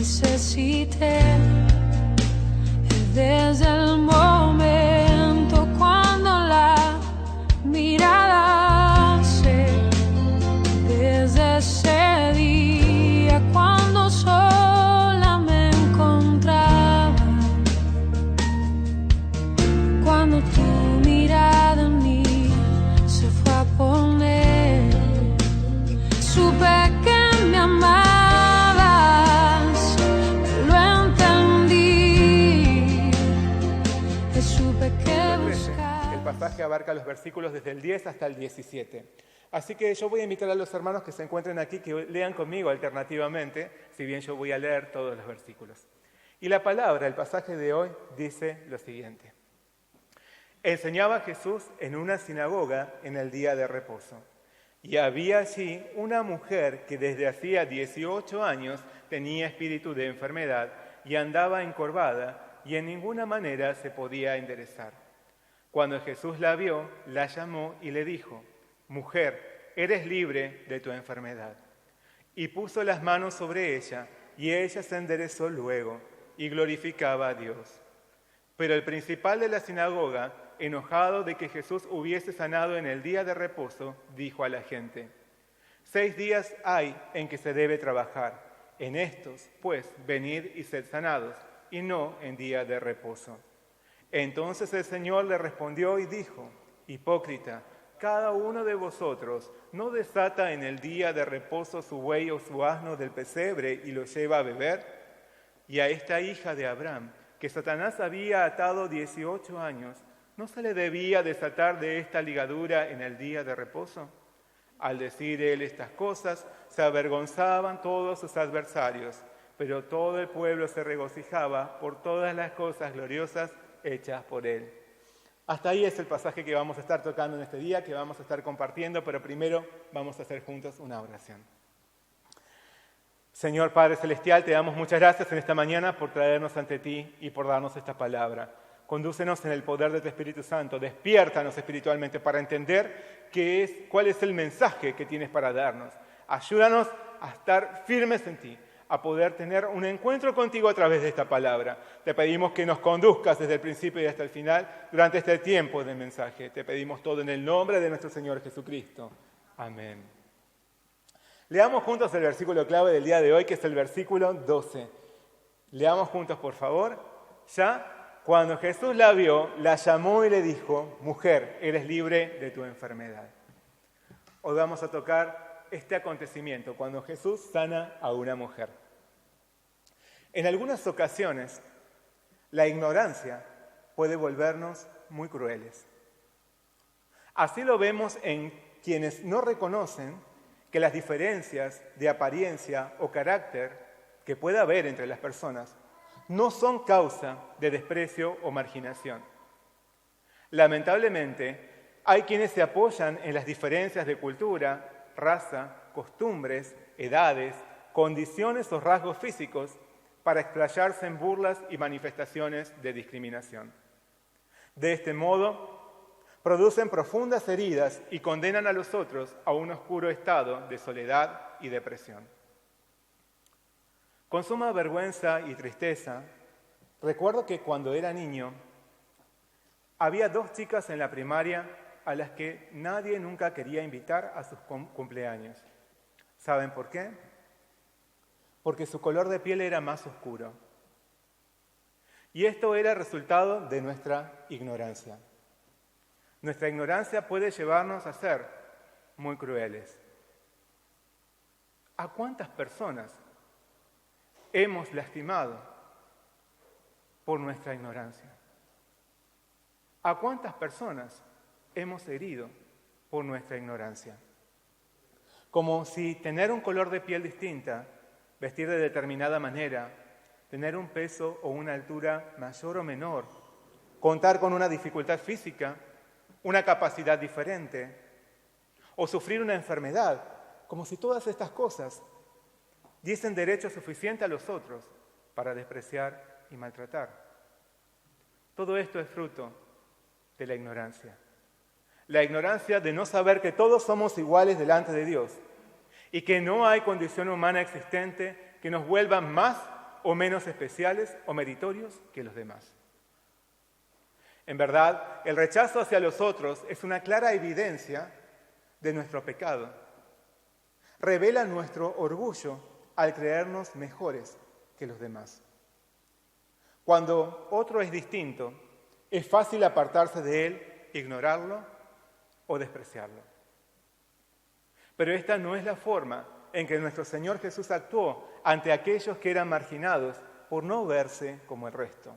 necesité. Desde el momento cuando la mirada se, desde ese día cuando sola me encontraba, cuando tu mirada en mí se fue a poner, supe que me amabas. El pasaje abarca los versículos desde el 10 hasta el 17. Así que yo voy a invitar a los hermanos que se encuentren aquí que lean conmigo alternativamente, si bien yo voy a leer todos los versículos. Y la palabra, el pasaje de hoy, dice lo siguiente. Enseñaba Jesús en una sinagoga en el día de reposo. Y había allí una mujer que desde hacía 18 años tenía espíritu de enfermedad y andaba encorvada y en ninguna manera se podía enderezar. Cuando Jesús la vio, la llamó y le dijo, «Mujer, eres libre de tu enfermedad». Y puso las manos sobre ella, y ella se enderezó luego, y glorificaba a Dios. Pero el principal de la sinagoga, enojado de que Jesús hubiese sanado en el día de reposo, dijo a la gente, 6 días hay en que se debe trabajar. En estos, pues, venid y sed sanados, y no en día de reposo. Entonces el Señor le respondió y dijo, hipócrita, cada uno de vosotros no desata en el día de reposo su buey o su asno del pesebre y lo lleva a beber. Y a esta hija de Abraham, que Satanás había atado 18 años, ¿no se le debía desatar de esta ligadura en el día de reposo? Al decir él estas cosas, se avergonzaban todos sus adversarios, pero todo el pueblo se regocijaba por todas las cosas gloriosas hechas por él. Hasta ahí es el pasaje que vamos a estar tocando en este día, que vamos a estar compartiendo, pero primero vamos a hacer juntos una oración. Señor Padre Celestial, te damos muchas gracias en esta mañana por traernos ante ti y por darnos esta palabra. Condúcenos en el poder de tu Espíritu Santo, despiértanos espiritualmente para entender cuál es el mensaje que tienes para darnos. Ayúdanos a estar firmes en ti, a poder tener un encuentro contigo a través de esta palabra. Te pedimos que nos conduzcas desde el principio y hasta el final durante este tiempo del mensaje. Te pedimos todo en el nombre de nuestro Señor Jesucristo. Amén. Leamos juntos el versículo clave del día de hoy, que es el versículo 12. Leamos juntos, por favor. Ya, cuando Jesús la vio, la llamó y le dijo, mujer, eres libre de tu enfermedad. Hoy vamos a tocar este acontecimiento, cuando Jesús sana a una mujer. En algunas ocasiones, la ignorancia puede volvernos muy crueles. Así lo vemos en quienes no reconocen que las diferencias de apariencia o carácter que pueda haber entre las personas no son causa de desprecio o marginación. Lamentablemente, hay quienes se apoyan en las diferencias de cultura, raza, costumbres, edades, condiciones o rasgos físicos para explayarse en burlas y manifestaciones de discriminación. De este modo, producen profundas heridas y condenan a los otros a un oscuro estado de soledad y depresión. Con suma vergüenza y tristeza, recuerdo que cuando era niño, había 2 chicas en la primaria a las que nadie nunca quería invitar a sus cumpleaños. ¿Saben por qué? Porque su color de piel era más oscuro. Y esto era resultado de nuestra ignorancia. Nuestra ignorancia puede llevarnos a ser muy crueles. ¿A cuántas personas hemos lastimado por nuestra ignorancia? ¿A cuántas personas hemos herido por nuestra ignorancia? Como si tener un color de piel distinta, vestir de determinada manera, tener un peso o una altura mayor o menor, contar con una dificultad física, una capacidad diferente, o sufrir una enfermedad, como si todas estas cosas diesen derecho suficiente a los otros para despreciar y maltratar. Todo esto es fruto de la ignorancia. La ignorancia de no saber que todos somos iguales delante de Dios y que no hay condición humana existente que nos vuelva más o menos especiales o meritorios que los demás. En verdad, el rechazo hacia los otros es una clara evidencia de nuestro pecado. Revela nuestro orgullo al creernos mejores que los demás. Cuando otro es distinto, es fácil apartarse de él, ignorarlo o despreciarlo. Pero esta no es la forma en que nuestro Señor Jesús actuó ante aquellos que eran marginados por no verse como el resto.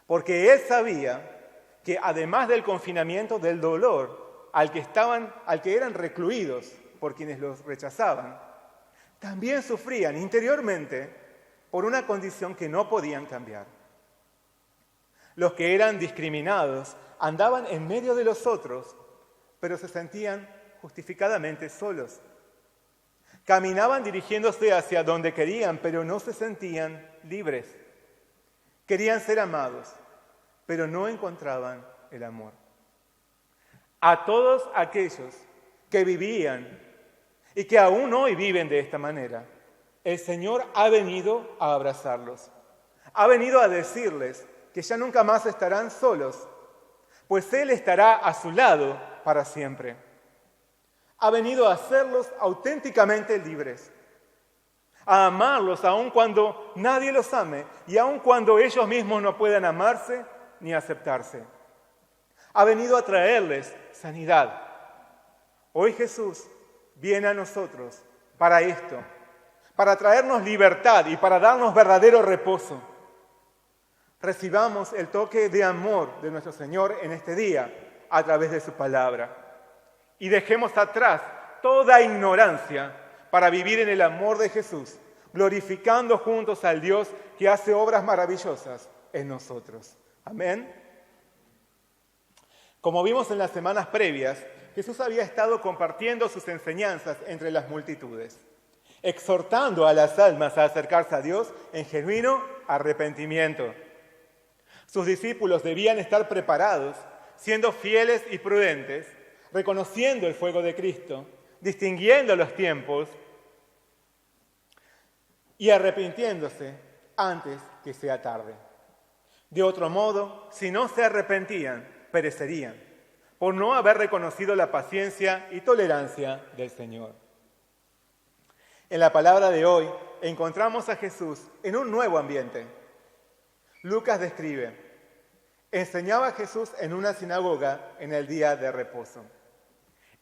Porque Él sabía que además del confinamiento, del dolor al que eran recluidos por quienes los rechazaban, también sufrían interiormente por una condición que no podían cambiar. Los que eran discriminados andaban en medio de los otros, pero se sentían justificadamente solos. Caminaban dirigiéndose hacia donde querían, pero no se sentían libres. Querían ser amados, pero no encontraban el amor. A todos aquellos que vivían y que aún hoy viven de esta manera, el Señor ha venido a abrazarlos. Ha venido a decirles que ya nunca más estarán solos, pues Él estará a su lado para siempre. Ha venido a hacerlos auténticamente libres, a amarlos aun cuando nadie los ame y aun cuando ellos mismos no puedan amarse ni aceptarse. Ha venido a traerles sanidad. Hoy Jesús viene a nosotros para esto, para traernos libertad y para darnos verdadero reposo. Recibamos el toque de amor de nuestro Señor en este día a través de su palabra. Y dejemos atrás toda ignorancia para vivir en el amor de Jesús, glorificando juntos al Dios que hace obras maravillosas en nosotros. Amén. Como vimos en las semanas previas, Jesús había estado compartiendo sus enseñanzas entre las multitudes, exhortando a las almas a acercarse a Dios en genuino arrepentimiento. Sus discípulos debían estar preparados, siendo fieles y prudentes, reconociendo el fuego de Cristo, distinguiendo los tiempos y arrepintiéndose antes que sea tarde. De otro modo, si no se arrepentían, perecerían, por no haber reconocido la paciencia y tolerancia del Señor. En la palabra de hoy encontramos a Jesús en un nuevo ambiente. Lucas describe: enseñaba Jesús en una sinagoga en el día de reposo.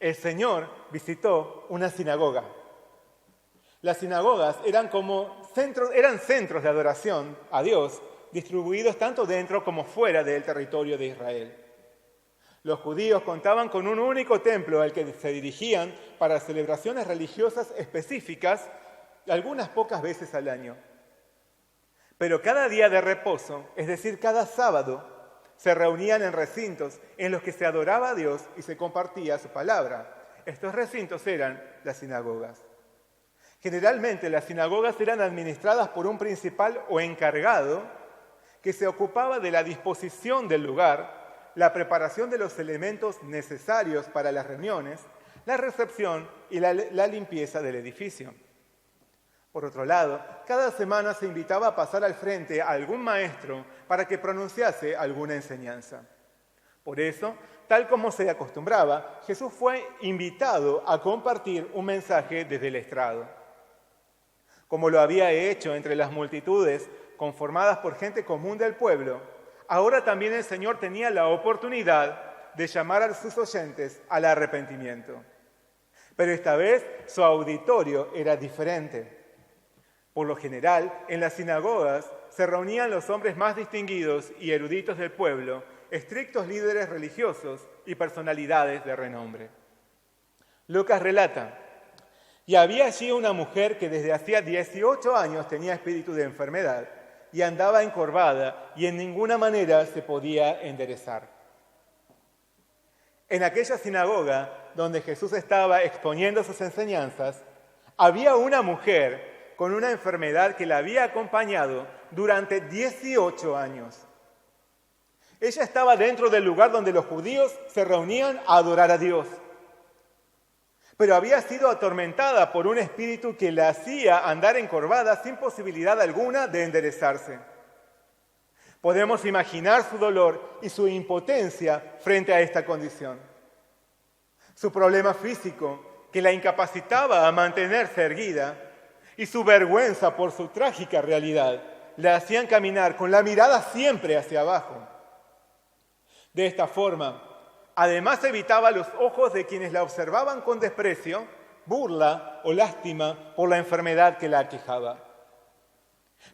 El Señor visitó una sinagoga. Las sinagogas eran centros de adoración a Dios, distribuidos tanto dentro como fuera del territorio de Israel. Los judíos contaban con un único templo al que se dirigían para celebraciones religiosas específicas, algunas pocas veces al año. Pero cada día de reposo, es decir, cada sábado, se reunían en recintos en los que se adoraba a Dios y se compartía su palabra. Estos recintos eran las sinagogas. Generalmente las sinagogas eran administradas por un principal o encargado que se ocupaba de la disposición del lugar, la preparación de los elementos necesarios para las reuniones, la recepción y la limpieza del edificio. Por otro lado, cada semana se invitaba a pasar al frente a algún maestro para que pronunciase alguna enseñanza. Por eso, tal como se acostumbraba, Jesús fue invitado a compartir un mensaje desde el estrado. Como lo había hecho entre las multitudes conformadas por gente común del pueblo, ahora también el Señor tenía la oportunidad de llamar a sus oyentes al arrepentimiento. Pero esta vez su auditorio era diferente. Por lo general, en las sinagogas se reunían los hombres más distinguidos y eruditos del pueblo, estrictos líderes religiosos y personalidades de renombre. Lucas relata: y había allí una mujer que desde hacía 18 años tenía espíritu de enfermedad y andaba encorvada y en ninguna manera se podía enderezar. En aquella sinagoga donde Jesús estaba exponiendo sus enseñanzas, había una mujer con una enfermedad que la había acompañado durante 18 años. Ella estaba dentro del lugar donde los judíos se reunían a adorar a Dios. pero había sido atormentada por un espíritu que la hacía andar encorvada sin posibilidad alguna de enderezarse. Podemos imaginar su dolor y su impotencia frente a esta condición. Su problema físico, que la incapacitaba a mantenerse erguida, y su vergüenza por su trágica realidad, la hacían caminar con la mirada siempre hacia abajo. De esta forma, además evitaba los ojos de quienes la observaban con desprecio, burla o lástima por la enfermedad que la aquejaba.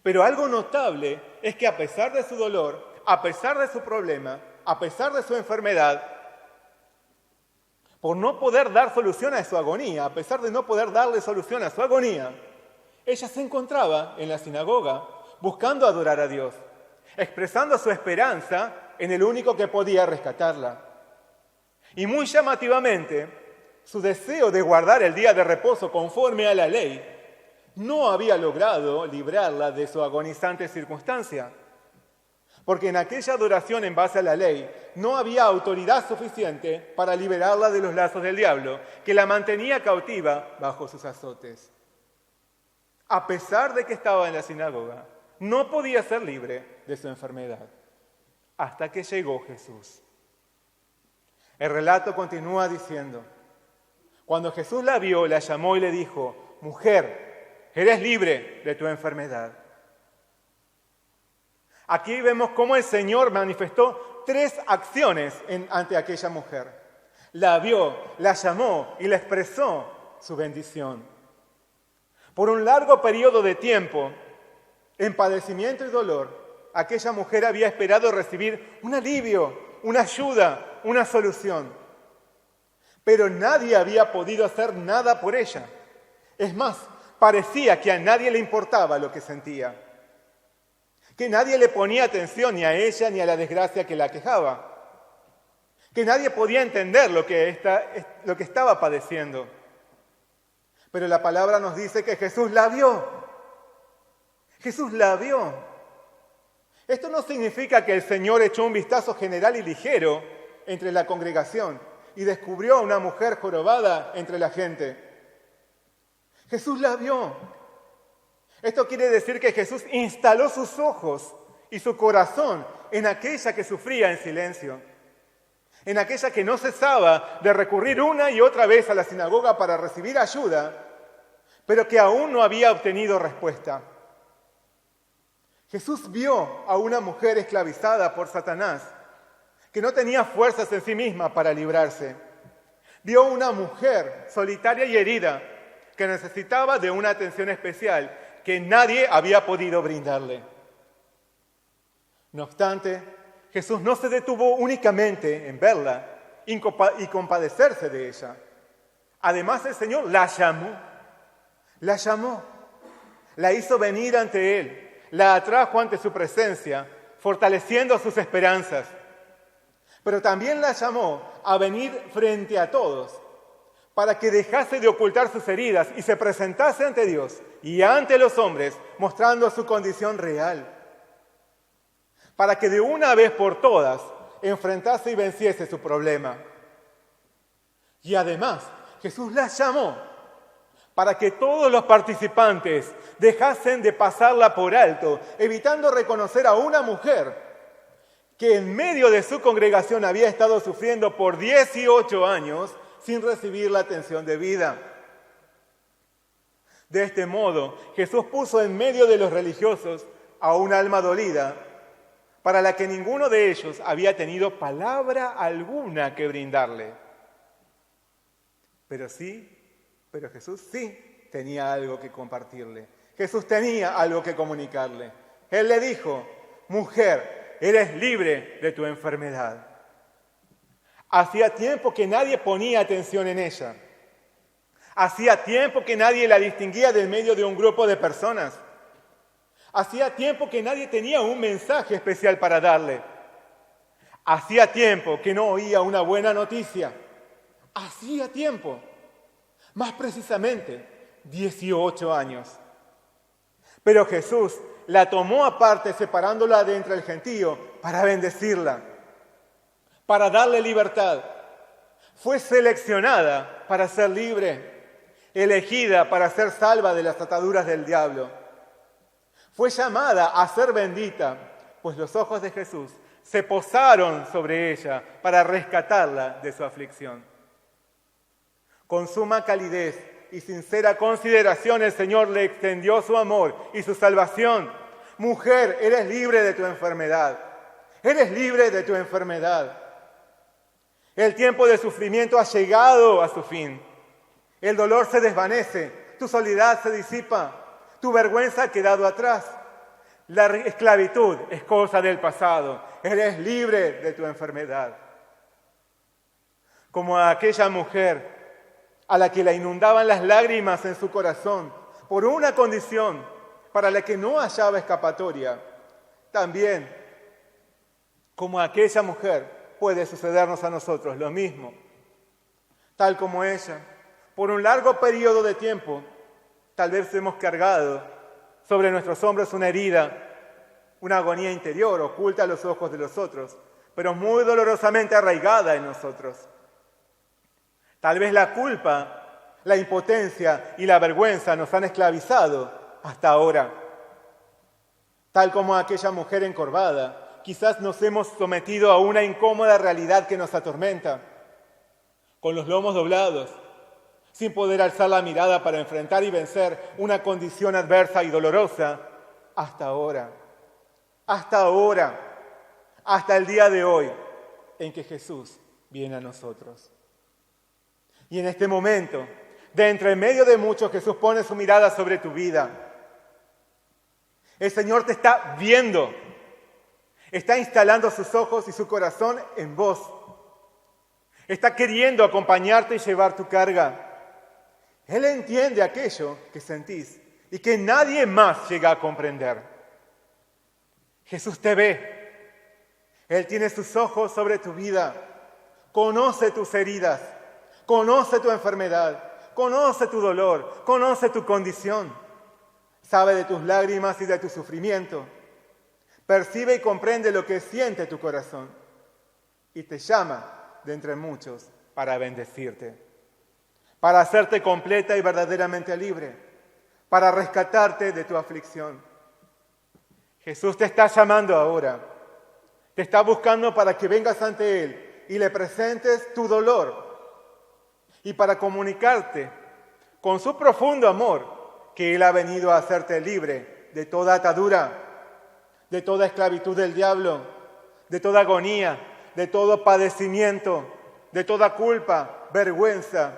Pero algo notable es que a pesar de su dolor, a pesar de su problema, a pesar de su enfermedad, por no poder dar solución a su agonía, a pesar de no poder darle solución a su agonía, ella se encontraba en la sinagoga buscando adorar a Dios, expresando su esperanza en el único que podía rescatarla. Y muy llamativamente, su deseo de guardar el día de reposo conforme a la ley no había logrado librarla de su agonizante circunstancia, porque en aquella adoración en base a la ley no había autoridad suficiente para liberarla de los lazos del diablo, que la mantenía cautiva bajo sus azotes. A pesar de que estaba en la sinagoga, no podía ser libre de su enfermedad, hasta que llegó Jesús. El relato continúa diciendo: cuando Jesús la vio, la llamó y le dijo: «Mujer, eres libre de tu enfermedad». Aquí vemos cómo el Señor manifestó 3 acciones ante aquella mujer. La vio, la llamó y le expresó su bendición. Por un largo periodo de tiempo, en padecimiento y dolor, aquella mujer había esperado recibir un alivio, una ayuda, una solución. Pero nadie había podido hacer nada por ella. Es más, parecía que a nadie le importaba lo que sentía, que nadie le ponía atención ni a ella ni a la desgracia que la aquejaba, que nadie podía entender lo que estaba padeciendo. Pero la palabra nos dice que Jesús la vio. Jesús la vio. Esto no significa que el Señor echó un vistazo general y ligero entre la congregación y descubrió a una mujer jorobada entre la gente. Jesús la vio. Esto quiere decir que Jesús instaló sus ojos y su corazón en aquella que sufría en silencio, en aquella que no cesaba de recurrir una y otra vez a la sinagoga para recibir ayuda, pero que aún no había obtenido respuesta. Jesús vio a una mujer esclavizada por Satanás, que no tenía fuerzas en sí misma para librarse. Vio una mujer solitaria y herida, que necesitaba de una atención especial que nadie había podido brindarle. No obstante, Jesús no se detuvo únicamente en verla y compadecerse de ella. Además, el Señor la llamó, la hizo venir ante Él, la atrajo ante su presencia, fortaleciendo sus esperanzas. Pero también la llamó a venir frente a todos, para que dejase de ocultar sus heridas y se presentase ante Dios y ante los hombres, mostrando su condición real, para que de una vez por todas enfrentase y venciese su problema. Y además, Jesús la llamó para que todos los participantes dejasen de pasarla por alto, evitando reconocer a una mujer que en medio de su congregación había estado sufriendo por 18 años sin recibir la atención debida. De este modo, Jesús puso en medio de los religiosos a un alma dolida, para la que ninguno de ellos había tenido palabra alguna que brindarle. Pero Jesús sí tenía algo que compartirle. Jesús tenía algo que comunicarle. Él le dijo: «Mujer, eres libre de tu enfermedad». Hacía tiempo que nadie ponía atención en ella. Hacía tiempo que nadie la distinguía del medio de un grupo de personas. Hacía tiempo que nadie tenía un mensaje especial para darle. Hacía tiempo que no oía una buena noticia. Hacía tiempo, más precisamente 18 años. Pero Jesús la tomó aparte, separándola de entre el gentío, para bendecirla, para darle libertad. fue seleccionada para ser libre, elegida para ser salva de las ataduras del diablo. Fue llamada a ser bendita, pues los ojos de Jesús se posaron sobre ella para rescatarla de su aflicción. Con suma calidez y sincera consideración, el Señor le extendió su amor y su salvación. Mujer, eres libre de tu enfermedad. Eres libre de tu enfermedad. El tiempo de sufrimiento ha llegado a su fin. El dolor se desvanece, tu soledad se disipa, tu vergüenza ha quedado atrás. La esclavitud es cosa del pasado. Eres libre de tu enfermedad. Como a aquella mujer a la que la inundaban las lágrimas en su corazón por una condición para la que no hallaba escapatoria, también, como a aquella mujer, puede sucedernos a nosotros lo mismo. Tal como ella, por un largo periodo de tiempo, tal vez hemos cargado sobre nuestros hombros una herida, una agonía interior oculta a los ojos de los otros, pero muy dolorosamente arraigada en nosotros. Tal vez la culpa, la impotencia y la vergüenza nos han esclavizado hasta ahora. Tal como aquella mujer encorvada, quizás nos hemos sometido a una incómoda realidad que nos atormenta, con los lomos doblados, sin poder alzar la mirada para enfrentar y vencer una condición adversa y dolorosa, hasta ahora, hasta el día de hoy en que Jesús viene a nosotros. Y en este momento, de entre medio de muchos, Jesús pone su mirada sobre tu vida. El Señor te está viendo, está instalando sus ojos y su corazón en vos. Está queriendo acompañarte y llevar tu carga. Él entiende aquello que sentís y que nadie más llega a comprender. Jesús te ve. Él tiene sus ojos sobre tu vida. Conoce tus heridas. Conoce tu enfermedad. Conoce tu dolor. Conoce tu condición. Sabe de tus lágrimas y de tu sufrimiento. Percibe y comprende lo que siente tu corazón. Y te llama de entre muchos para bendecirte, para hacerte completa y verdaderamente libre, para rescatarte de tu aflicción. Jesús te está llamando ahora, te está buscando para que vengas ante Él y le presentes tu dolor y para comunicarte con su profundo amor que Él ha venido a hacerte libre de toda atadura, de toda esclavitud del diablo, de toda agonía, de todo padecimiento, de toda culpa, vergüenza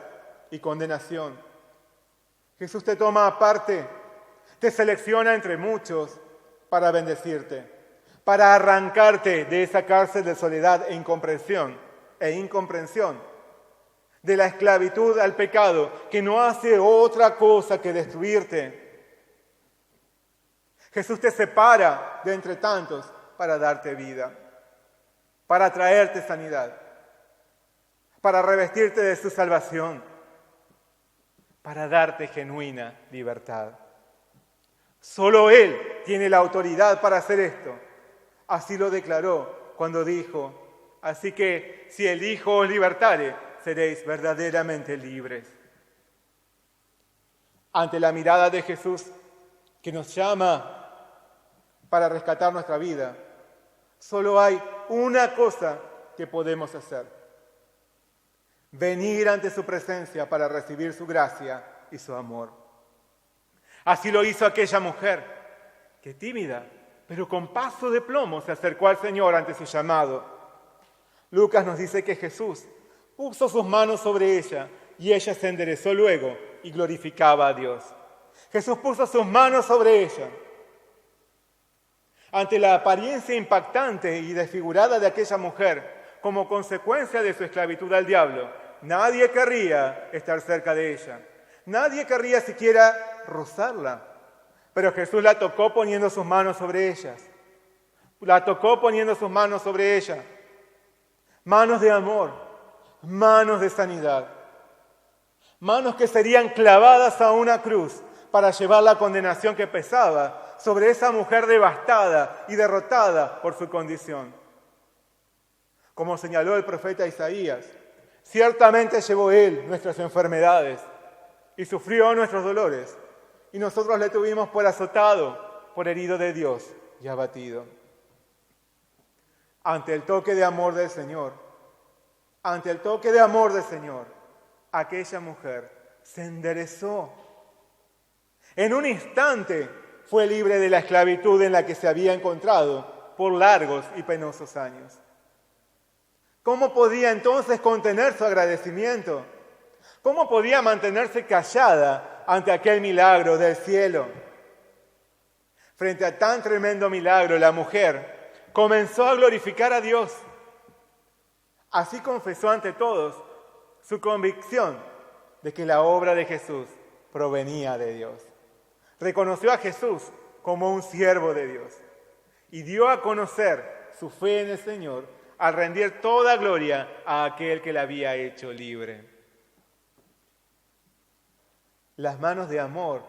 y condenación. Jesús te toma aparte, te selecciona entre muchos para bendecirte, para arrancarte de esa cárcel de soledad e incomprensión, de la esclavitud al pecado que no hace otra cosa que destruirte. Jesús te separa de entre tantos para darte vida, para traerte sanidad, para revestirte de su salvación, para darte genuina libertad. Solo Él tiene la autoridad para hacer esto. Así lo declaró cuando dijo: así que si el Hijo os libertare, seréis verdaderamente libres. Ante la mirada de Jesús, que nos llama para rescatar nuestra vida, solo hay una cosa que podemos hacer: venir ante su presencia para recibir su gracia y su amor. Así lo hizo aquella mujer, que tímida, pero con paso de plomo se acercó al Señor ante su llamado. Lucas nos dice que Jesús puso sus manos sobre ella y ella se enderezó luego y glorificaba a Dios. Jesús puso sus manos sobre ella. Ante la apariencia impactante y desfigurada de aquella mujer, como consecuencia de su esclavitud al diablo, nadie querría estar cerca de ella. Nadie querría siquiera rozarla. Pero Jesús la tocó poniendo sus manos sobre ellas. La tocó poniendo sus manos sobre ella. Manos de amor, manos de sanidad. Manos que serían clavadas a una cruz para llevar la condenación que pesaba sobre esa mujer devastada y derrotada por su condición. Como señaló el profeta Isaías, Ciertamente llevó Él nuestras enfermedades y sufrió nuestros dolores, y nosotros le tuvimos por azotado, por herido de Dios y abatido. Ante el toque de amor del Señor, aquella mujer se enderezó. En un instante fue libre de la esclavitud en la que se había encontrado por largos y penosos años. ¿Cómo podía entonces contener su agradecimiento? ¿Cómo podía mantenerse callada ante aquel milagro del cielo? Frente a tan tremendo milagro, la mujer comenzó a glorificar a Dios. Así confesó ante todos su convicción de que la obra de Jesús provenía de Dios. Reconoció a Jesús como un siervo de Dios y dio a conocer su fe en el Señor al rendir toda gloria a aquel que la había hecho libre. Las manos de amor,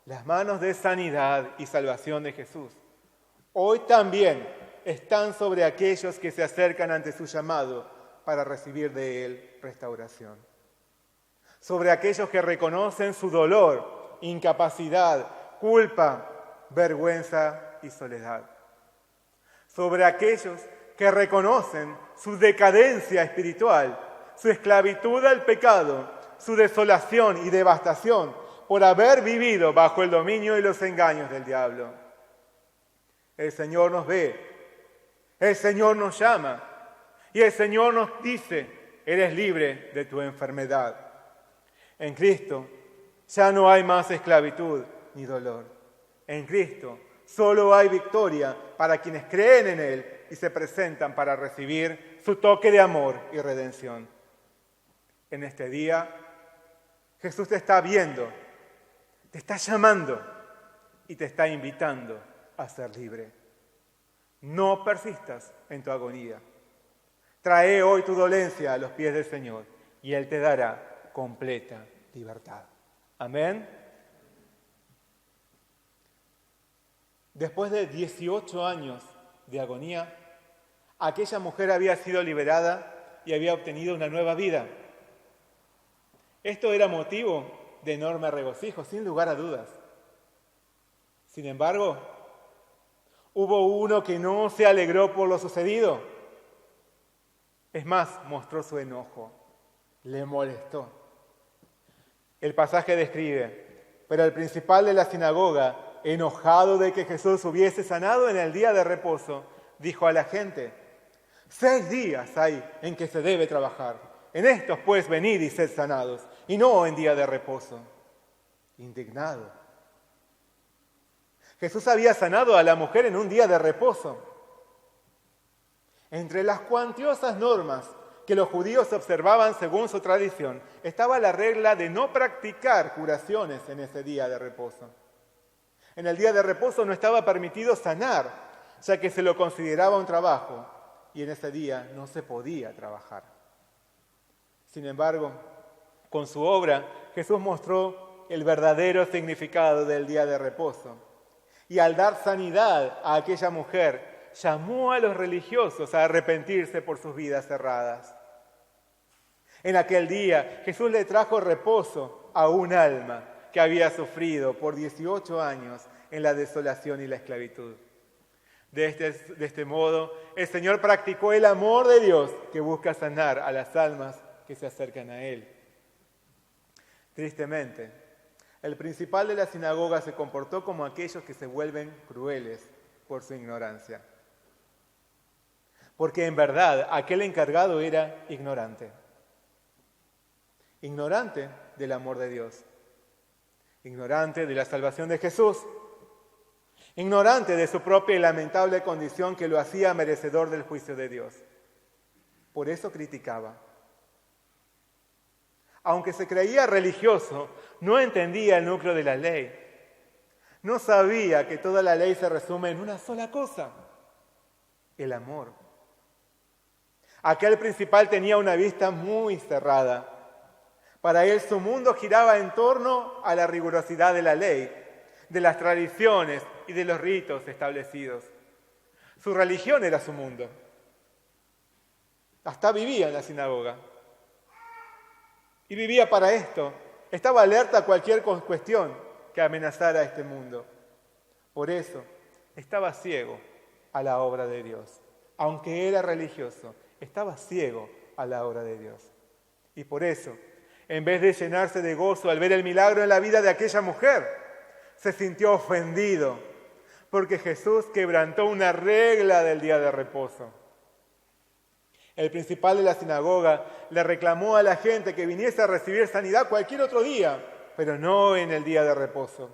las manos de sanidad y salvación de Jesús, hoy también están sobre aquellos que se acercan ante su llamado para recibir de Él restauración. Sobre aquellos que reconocen su dolor, incapacidad, culpa, vergüenza y soledad. Sobre aquellos que reconocen su decadencia espiritual, su esclavitud al pecado, su desolación y devastación por haber vivido bajo el dominio y los engaños del diablo. El Señor nos ve, el Señor nos llama y el Señor nos dice: eres libre de tu enfermedad. En Cristo ya no hay más esclavitud ni dolor. En Cristo solo hay victoria para quienes creen en Él y se presentan para recibir su toque de amor y redención. En este día, Jesús te está viendo, te está llamando y te está invitando a ser libre. No persistas en tu agonía. Trae hoy tu dolencia a los pies del Señor y Él te dará completa libertad. Amén. Después de 18 años de agonía, aquella mujer había sido liberada y había obtenido una nueva vida. Esto era motivo de enorme regocijo, sin lugar a dudas. Sin embargo, hubo uno que no se alegró por lo sucedido. Es más, mostró su enojo, le molestó. El pasaje describe: pero el principal de la sinagoga, enojado de que Jesús hubiese sanado en el día de reposo, dijo a la gente: 6 días hay en que se debe trabajar. En estos pues venid y sed sanados, y no en día de reposo. Indignado. Jesús había sanado a la mujer en un día de reposo. Entre las cuantiosas normas que los judíos observaban según su tradición, estaba la regla de no practicar curaciones en ese día de reposo. En el día de reposo no estaba permitido sanar, ya que se lo consideraba un trabajo, y en ese día no se podía trabajar. Sin embargo, con su obra, Jesús mostró el verdadero significado del día de reposo. Y al dar sanidad a aquella mujer, llamó a los religiosos a arrepentirse por sus vidas erradas. En aquel día, Jesús le trajo reposo a un alma que había sufrido por 18 años en la desolación y la esclavitud. De este modo, el Señor practicó el amor de Dios que busca sanar a las almas que se acercan a Él. Tristemente, el principal de la sinagoga se comportó como aquellos que se vuelven crueles por su ignorancia. Porque en verdad aquel encargado era ignorante. Ignorante del amor de Dios. Ignorante de la salvación de Jesús. Ignorante de su propia y lamentable condición que lo hacía merecedor del juicio de Dios. Por eso criticaba. Aunque se creía religioso, no entendía el núcleo de la ley. No sabía que toda la ley se resume en una sola cosa: el amor. Aquel principal tenía una vista muy cerrada. Para él su mundo giraba en torno a la rigurosidad de la ley, de las tradiciones y de los ritos establecidos. Su religión era su mundo. Hasta vivía en la sinagoga. y vivía para esto. Estaba alerta a cualquier cuestión que amenazara a este mundo. Por eso, estaba ciego a la obra de Dios. Aunque era religioso, estaba ciego a la obra de Dios. Y por eso, en vez de llenarse de gozo al ver el milagro en la vida de aquella mujer, se sintió ofendido porque Jesús quebrantó una regla del día de reposo. El principal de la sinagoga le reclamó a la gente que viniese a recibir sanidad cualquier otro día, pero no en el día de reposo.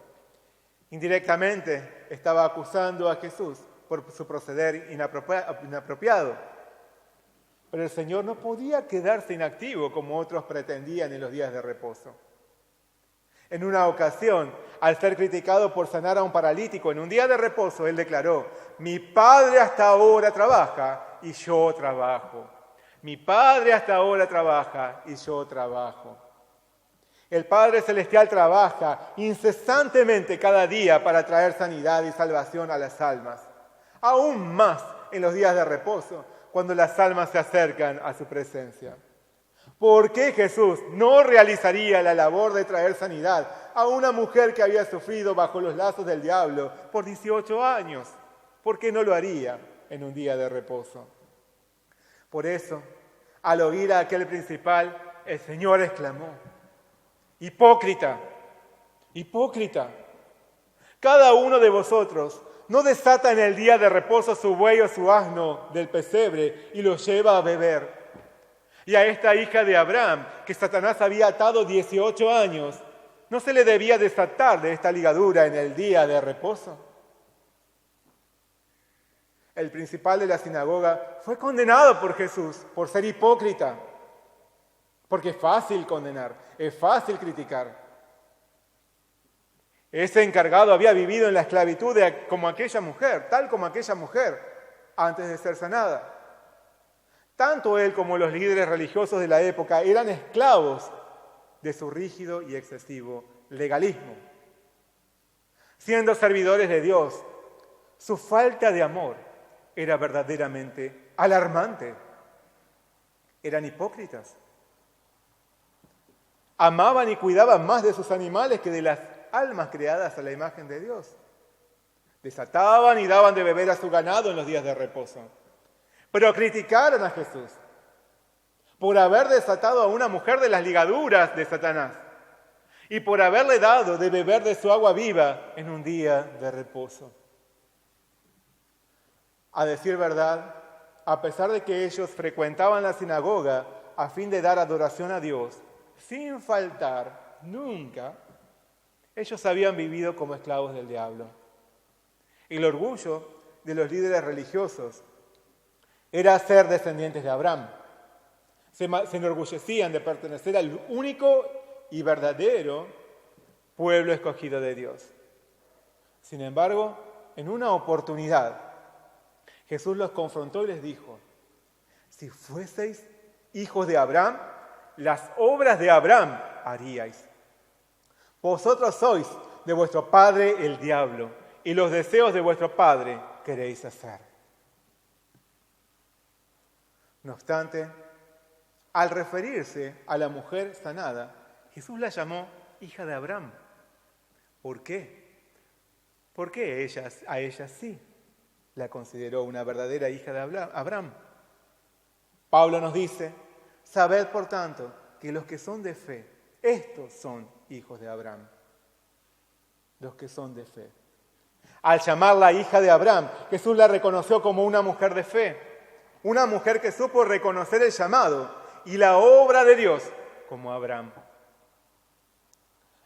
Indirectamente estaba acusando a Jesús por su proceder inapropiado. Pero el Señor no podía quedarse inactivo como otros pretendían en los días de reposo. En una ocasión, al ser criticado por sanar a un paralítico en un día de reposo, Él declaró: mi Padre hasta ahora trabaja y yo trabajo. Mi Padre hasta ahora trabaja y yo trabajo. El Padre Celestial trabaja incesantemente cada día para traer sanidad y salvación a las almas. Aún más en los días de reposo, cuando las almas se acercan a su presencia. ¿Por qué Jesús no realizaría la labor de traer sanidad a una mujer que había sufrido bajo los lazos del diablo por 18 años? ¿Por qué no lo haría en un día de reposo? Por eso, al oír a aquel principal, el Señor exclamó: hipócrita, hipócrita, cada uno de vosotros no desata en el día de reposo su buey o su asno del pesebre y lo lleva a beber. Y a esta hija de Abraham, que Satanás había atado 18 años, ¿no se le debía desatar de esta ligadura en el día de reposo? El principal de la sinagoga fue condenado por Jesús por ser hipócrita, porque es fácil condenar, es fácil criticar. Ese encargado había vivido en la esclavitud como aquella mujer, tal como aquella mujer, antes de ser sanada. Tanto él como los líderes religiosos de la época eran esclavos de su rígido y excesivo legalismo. Siendo servidores de Dios, su falta de amor era verdaderamente alarmante. Eran hipócritas. Amaban y cuidaban más de sus animales que de las almas creadas a la imagen de Dios. Desataban y daban de beber a su ganado en los días de reposo. Pero criticaron a Jesús por haber desatado a una mujer de las ligaduras de Satanás y por haberle dado de beber de su agua viva en un día de reposo. A decir verdad, a pesar de que ellos frecuentaban la sinagoga a fin de dar adoración a Dios, sin faltar nunca, ellos habían vivido como esclavos del diablo. El orgullo de los líderes religiosos era ser descendientes de Abraham. Se enorgullecían de pertenecer al único y verdadero pueblo escogido de Dios. Sin embargo, en una oportunidad, Jesús los confrontó y les dijo: si fueseis hijos de Abraham, las obras de Abraham haríais. Vosotros sois de vuestro padre el diablo, y los deseos de vuestro padre queréis hacer. No obstante, al referirse a la mujer sanada, Jesús la llamó hija de Abraham. ¿Por qué? Porque a ella sí la consideró una verdadera hija de Abraham. Pablo nos dice: sabed por tanto que los que son de fe, estos son hijos de Abraham. Los que son de fe. Al llamarla hija de Abraham, Jesús la reconoció como una mujer de fe. Una mujer que supo reconocer el llamado y la obra de Dios como Abraham.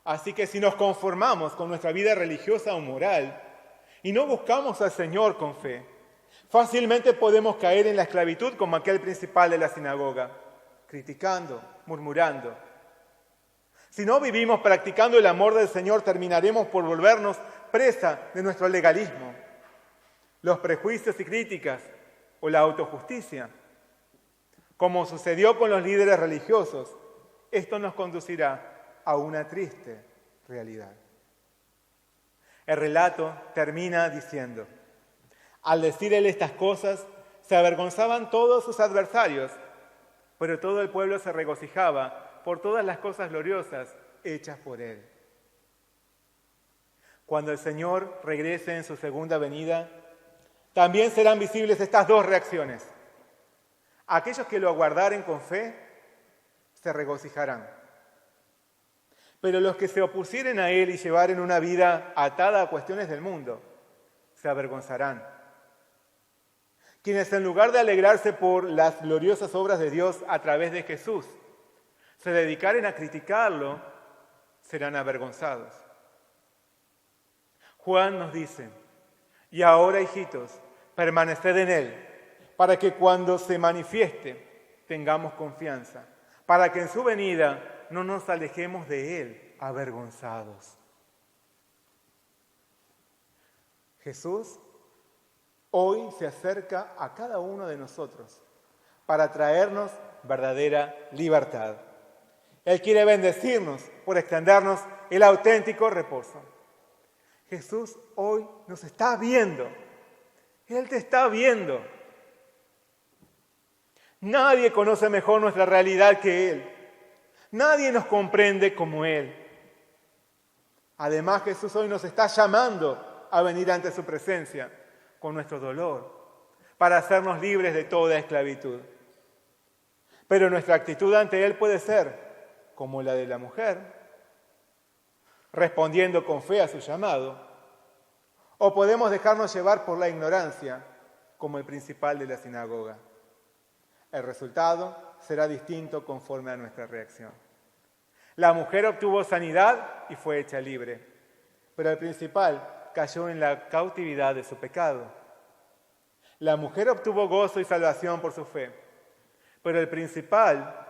Así que si nos conformamos con nuestra vida religiosa o moral y no buscamos al Señor con fe, fácilmente podemos caer en la esclavitud como aquel principal de la sinagoga, criticando, murmurando. Si no vivimos practicando el amor del Señor, terminaremos por volvernos presa de nuestro legalismo, los prejuicios y críticas o la autojusticia. Como sucedió con los líderes religiosos, esto nos conducirá a una triste realidad. El relato termina diciendo: al decir él estas cosas, se avergonzaban todos sus adversarios, pero todo el pueblo se regocijaba por todas las cosas gloriosas hechas por Él. Cuando el Señor regrese en su segunda venida, también serán visibles estas dos reacciones. Aquellos que lo aguardaren con fe se regocijarán. Pero los que se opusieren a Él y llevaren una vida atada a cuestiones del mundo, se avergonzarán. Quienes en lugar de alegrarse por las gloriosas obras de Dios a través de Jesús, se dedicaren a criticarlo, serán avergonzados. Juan nos dice, y ahora, hijitos, permaneced en Él, para que cuando se manifieste tengamos confianza, para que en su venida no nos alejemos de Él avergonzados. Jesús hoy se acerca a cada uno de nosotros para traernos verdadera libertad. Él quiere bendecirnos por extendernos el auténtico reposo. Jesús hoy nos está viendo. Él te está viendo. Nadie conoce mejor nuestra realidad que Él. Nadie nos comprende como Él. Además, Jesús hoy nos está llamando a venir ante su presencia con nuestro dolor, para hacernos libres de toda esclavitud. Pero nuestra actitud ante Él puede ser como la de la mujer, respondiendo con fe a su llamado, o podemos dejarnos llevar por la ignorancia, como el principal de la sinagoga. El resultado será distinto conforme a nuestra reacción. La mujer obtuvo sanidad y fue hecha libre, pero el principal cayó en la cautividad de su pecado. La mujer obtuvo gozo y salvación por su fe, pero el principal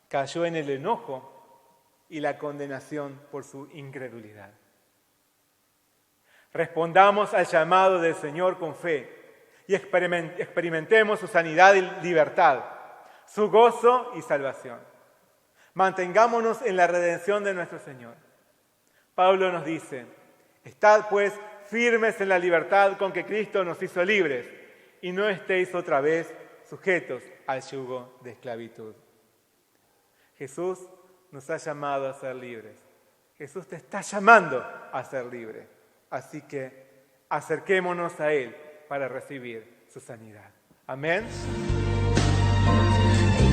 cayó en el enojo y la condenación por su incredulidad. Respondamos al llamado del Señor con fe y experimentemos su sanidad y libertad, su gozo y salvación. Mantengámonos en la redención de nuestro Señor. Pablo nos dice, estad pues firmes en la libertad con que Cristo nos hizo libres y no estéis otra vez sujetos al yugo de esclavitud. Jesús nos ha llamado a ser libres. Jesús te está llamando a ser libre. Así que acerquémonos a Él para recibir su sanidad. Amén.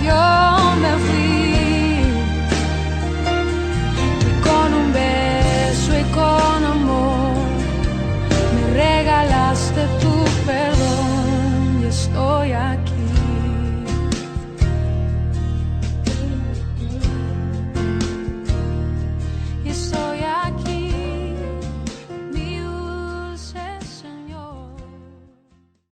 Yo me fui y con un beso y con amor me regalaste tu perdón y estoy aquí.